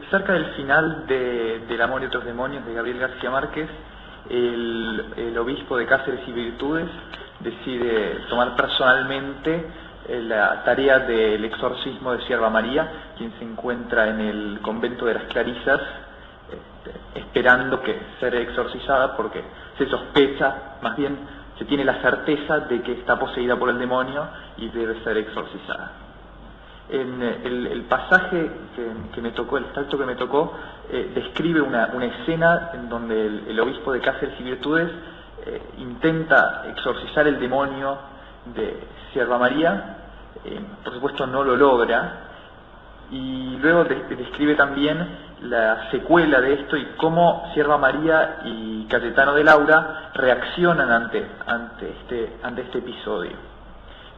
Cerca del final del Amor y otros demonios de Gabriel García Márquez, el obispo de Cáceres y Virtudes decide tomar personalmente la tarea del exorcismo de Sierva María, quien se encuentra en el convento de las Clarisas, esperando que ser exorcizada, porque se sospecha, más bien se tiene la certeza de que está poseída por el demonio y debe ser exorcizada. En el pasaje que me tocó, el extracto que me tocó, describe una escena en donde el obispo de Cáceres y Virtudes intenta exorcizar el demonio de Sierva María, por supuesto no lo logra, y luego describe también la secuela de esto y cómo Sierva María y Cayetano de Laura reaccionan ante este episodio.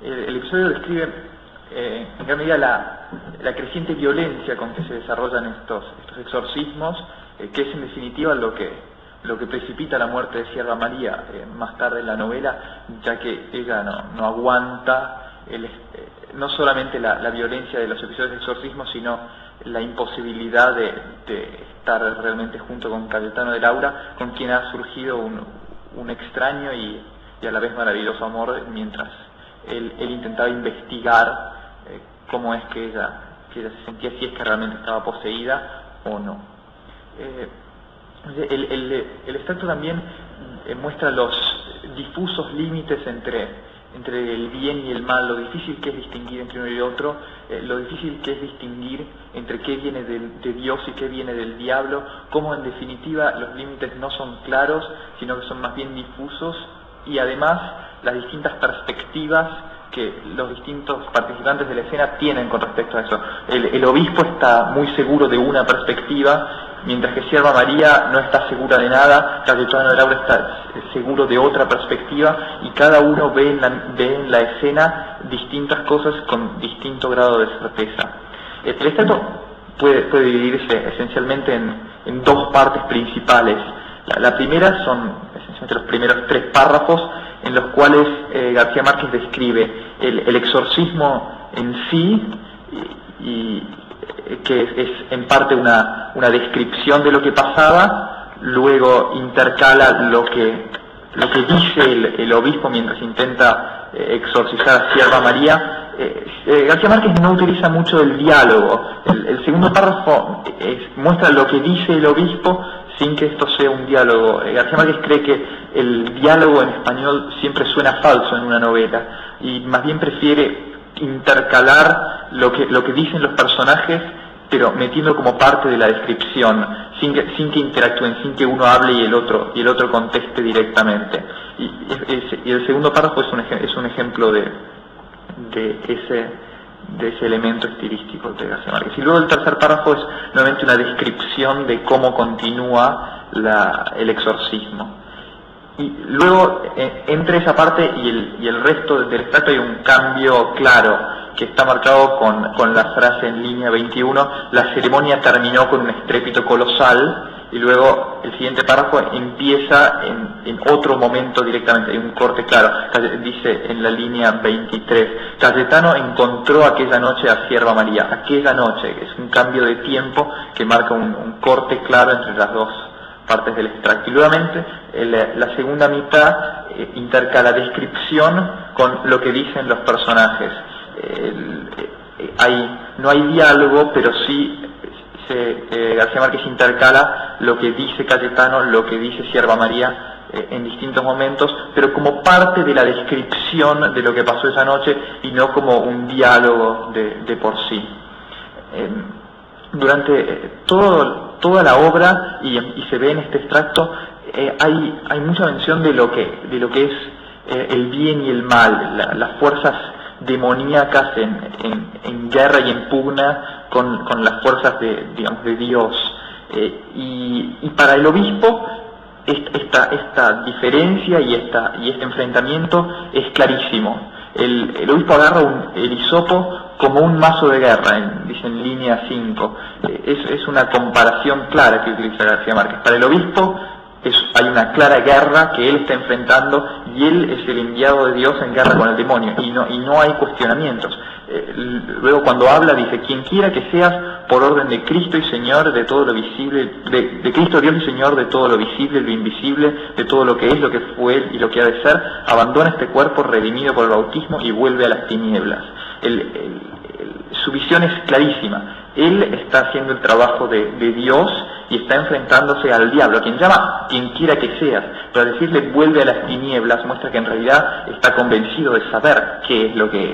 El episodio describe en gran medida la creciente violencia con que se desarrollan estos exorcismos, que es en definitiva lo que precipita la muerte de Sierva María más tarde en la novela, ya que ella no aguanta no solamente la violencia de los episodios de exorcismo, sino la imposibilidad de estar realmente junto con Cayetano de Laura, con quien ha surgido un extraño y a la vez maravilloso amor, mientras él intentaba investigar cómo es que ella se sentía, si es que realmente estaba poseída o no. El extracto también muestra los difusos límites entre el bien y el mal, lo difícil que es distinguir entre uno y otro, lo difícil que es distinguir entre qué viene de Dios y qué viene del diablo, cómo en definitiva los límites no son claros, sino que son más bien difusos, y además las distintas perspectivas que los distintos participantes de la escena tienen con respecto a eso. El obispo está muy seguro de una perspectiva, mientras que Sierva María no está segura de nada, Cayetano de Laura está seguro de otra perspectiva, y cada uno ve en la escena distintas cosas con distinto grado de certeza. El extracto puede dividirse esencialmente en dos partes principales. La primera son esencialmente los primeros 3 párrafos, en los cuales García Márquez describe el exorcismo en sí, y que es en parte una descripción de lo que pasaba, luego intercala lo que dice el obispo mientras intenta exorcizar a Sierva María. García Márquez no utiliza mucho el diálogo. El segundo párrafo muestra lo que dice el obispo sin que esto sea un diálogo. García Márquez cree que el diálogo en español siempre suena falso en una novela, y más bien prefiere intercalar lo que dicen los personajes, pero metiendo como parte de la descripción, sin que interactúen, sin que uno hable y el otro conteste directamente. Y el segundo párrafo es un ejemplo de ese elemento estilístico de García Márquez. Y luego el tercer párrafo es nuevamente una descripción de cómo continúa el exorcismo. Y luego, entre esa parte y el resto del extracto, hay un cambio claro que está marcado con la frase en línea 21: la ceremonia terminó con un estrépito colosal, y luego el siguiente párrafo empieza en otro momento directamente, hay un corte claro. Dice en la línea 23: Cayetano encontró aquella noche a Sierva María. Aquella noche, es un cambio de tiempo que marca un corte claro entre las dos partes del extracto. Y nuevamente la segunda mitad intercala descripción con lo que dicen los personajes. No hay diálogo, pero sí García Márquez intercala lo que dice Cayetano, lo que dice Sierva María en distintos momentos, pero como parte de la descripción de lo que pasó esa noche y no como un diálogo de por sí. Durante toda la obra, y se ve en este extracto, hay mucha mención de lo que es el bien y el mal, las fuerzas demoníacas en guerra y en pugna con las fuerzas de Dios. Y para el obispo esta diferencia y este enfrentamiento es clarísimo. El obispo agarra el hisopo como un mazo de guerra, dice en línea 5. Es una comparación clara que utiliza García Márquez. Para el obispo, hay una clara guerra que él está enfrentando y él es el enviado de Dios en guerra con el demonio y no hay cuestionamientos. Luego cuando habla dice: quien quiera que seas por orden de Cristo y Señor de todo lo visible, de Cristo Dios y Señor de todo lo visible, lo invisible, de todo lo que es, lo que fue y lo que ha de ser, abandona este cuerpo redimido por el bautismo y vuelve a las tinieblas. Su visión es clarísima. Él está haciendo el trabajo de Dios y está enfrentándose al diablo, a quien llama quien quiera que seas, pero al decirle vuelve a las tinieblas muestra que en realidad está convencido de saber qué es lo que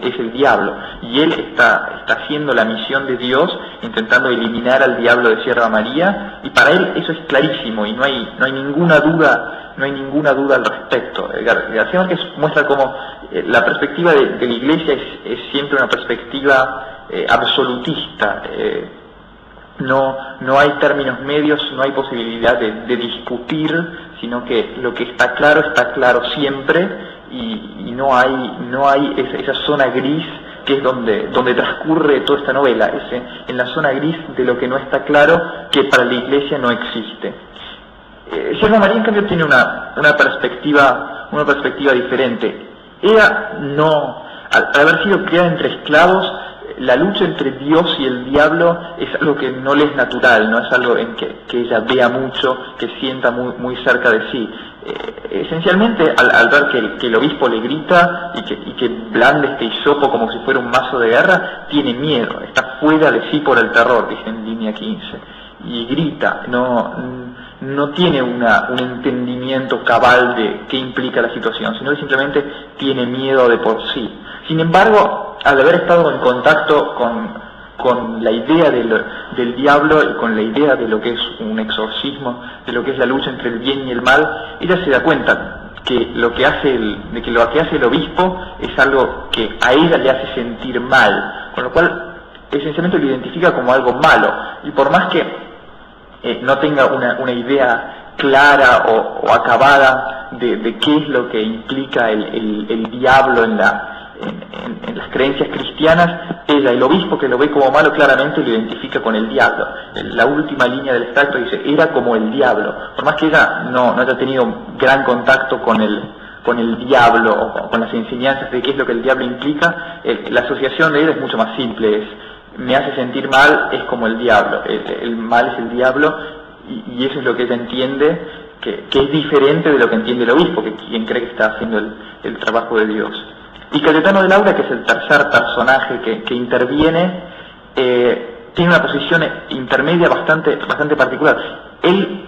es el diablo, y él está haciendo la misión de Dios, intentando eliminar al diablo de Sierva María, y para él eso es clarísimo y no hay ninguna duda al respecto. García Márquez muestra cómo la perspectiva de la Iglesia es siempre una perspectiva absolutista. No hay términos medios, no hay posibilidad de discutir, sino que lo que está claro siempre, y no hay esa zona gris que es donde transcurre toda esta novela, en la zona gris de lo que no está claro, que para la Iglesia no existe. Sierva María, en cambio, tiene una perspectiva diferente. Ella al haber sido criada entre esclavos, la lucha entre Dios y el diablo es algo que no le es natural, no es algo en que ella vea mucho, que sienta muy cerca de sí. Esencialmente, al ver que el obispo le grita y que blande este hisopo como si fuera un mazo de guerra, tiene miedo, está fuera de sí por el terror, dice en línea 15, y grita, no tiene un entendimiento cabal de qué implica la situación, sino que simplemente tiene miedo de por sí. Sin embargo, al haber estado en contacto con la idea del diablo y con la idea de lo que es un exorcismo, de lo que es la lucha entre el bien y el mal, ella se da cuenta que lo que hace el obispo es algo que a ella le hace sentir mal, con lo cual esencialmente lo identifica como algo malo, y por más que no tenga una idea clara o acabada de qué es lo que implica el diablo en las creencias cristianas, ella, el obispo que lo ve como malo, claramente lo identifica con el diablo. La última línea del extracto dice: era como el diablo. Por más que ella no haya tenido gran contacto con el diablo o con las enseñanzas de qué es lo que el diablo implica, la asociación de ella es mucho más simple, me hace sentir mal, es como el diablo, el mal es el diablo, y eso es lo que ella entiende, que es diferente de lo que entiende el obispo, que quien cree que está haciendo el trabajo de Dios. Y Cayetano de Laura, que es el tercer personaje que interviene, tiene una posición intermedia bastante particular. Él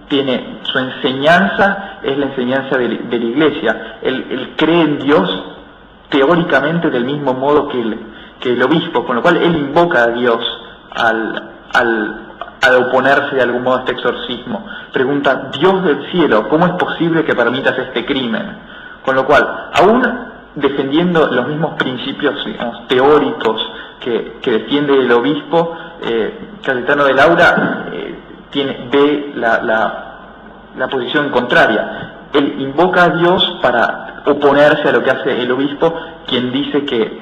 tiene su enseñanza, es la enseñanza de la Iglesia. Él cree en Dios teóricamente del mismo modo que el obispo, con lo cual él invoca a Dios al oponerse de algún modo a este exorcismo. Pregunta: Dios del cielo, ¿cómo es posible que permitas este crimen? Con lo cual, aún defendiendo los mismos principios, digamos, teóricos que defiende el obispo, Cayetano de Laura ve la posición contraria. Él invoca a Dios para oponerse a lo que hace el obispo, quien dice que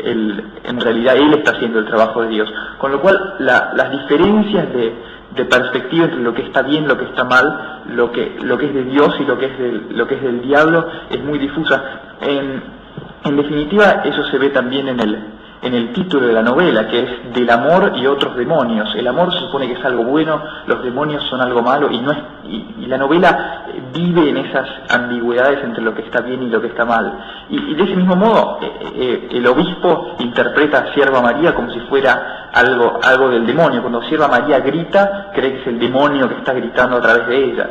en realidad él está haciendo el trabajo de Dios. Con lo cual, las diferencias de perspectiva entre lo que está bien, lo que está mal, lo que es de Dios y lo que es del diablo, es muy difusa. En definitiva, eso se ve también en el título de la novela, que es Del amor y otros demonios. El amor se supone que es algo bueno, los demonios son algo malo, y la novela vive en esas ambigüedades entre lo que está bien y lo que está mal. Y de ese mismo modo, el obispo interpreta a Sierva María como si fuera algo del demonio. Cuando Sierva María grita, cree que es el demonio que está gritando a través de ella.